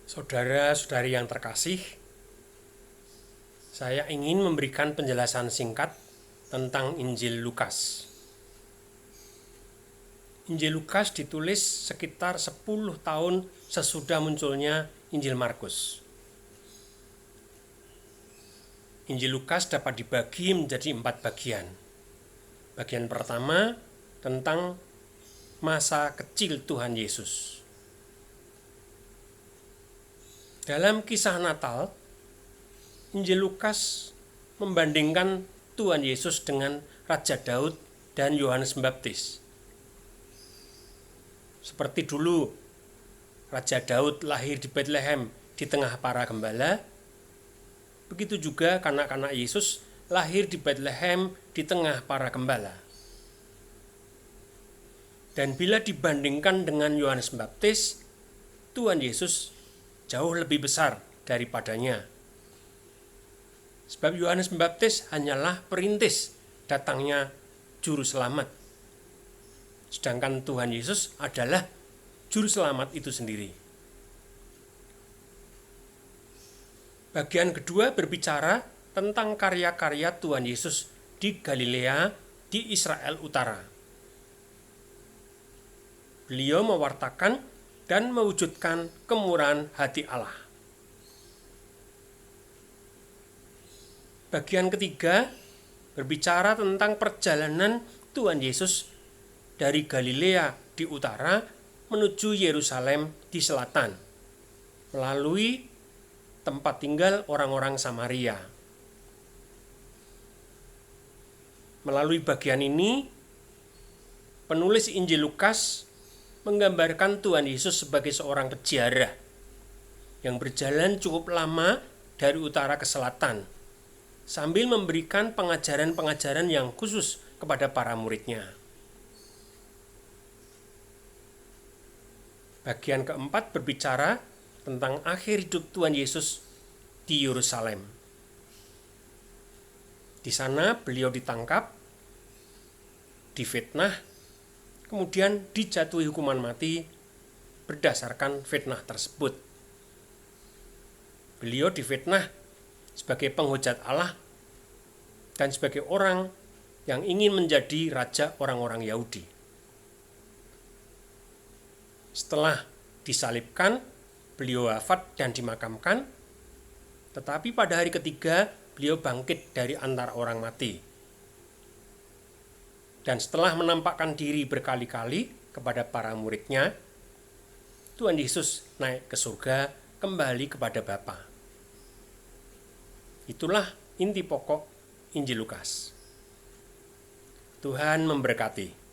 Saudara-saudari yang terkasih, saya ingin memberikan penjelasan singkat tentang Injil Lukas. Injil Lukas ditulis sekitar 10 tahun sesudah munculnya Injil Markus. Injil Lukas dapat dibagi menjadi 4 bagian. Bagian pertama tentang masa kecil Tuhan Yesus. Dalam kisah Natal, Injil Lukas membandingkan Tuhan Yesus dengan Raja Daud dan Yohanes Pembaptis. Seperti dulu, Raja Daud lahir di Bethlehem di tengah para gembala, begitu juga kanak-kanak Yesus lahir di Bethlehem di tengah para gembala. Dan bila dibandingkan dengan Yohanes Pembaptis, Tuhan Yesus jauh lebih besar daripadanya. Sebab Yohanes Pembaptis hanyalah perintis datangnya juru selamat. Sedangkan Tuhan Yesus adalah juru selamat itu sendiri. Bagian kedua berbicara tentang karya-karya Tuhan Yesus di Galilea, di Israel Utara. Beliau mewartakan dan mewujudkan kemurahan hati Allah. Bagian ketiga berbicara tentang perjalanan Tuhan Yesus dari Galilea di utara menuju Yerusalem di selatan, melalui tempat tinggal orang-orang Samaria. Melalui bagian ini, penulis Injil Lukas menggambarkan Tuhan Yesus sebagai seorang peziarah yang berjalan cukup lama dari utara ke selatan, sambil memberikan pengajaran-pengajaran yang khusus kepada para muridnya. Bagian keempat berbicara tentang akhir hidup Tuhan Yesus di Yerusalem. Di sana beliau ditangkap, difitnah, kemudian dijatuhi hukuman mati berdasarkan fitnah tersebut. Beliau difitnah sebagai penghujat Allah dan sebagai orang yang ingin menjadi raja orang-orang Yahudi. Setelah disalibkan, beliau wafat dan dimakamkan, tetapi pada hari ketiga beliau bangkit dari antara orang mati. Dan setelah menampakkan diri berkali-kali kepada para muridnya, Tuhan Yesus naik ke surga kembali kepada Bapa. Itulah inti pokok Injil Lukas. Tuhan memberkati.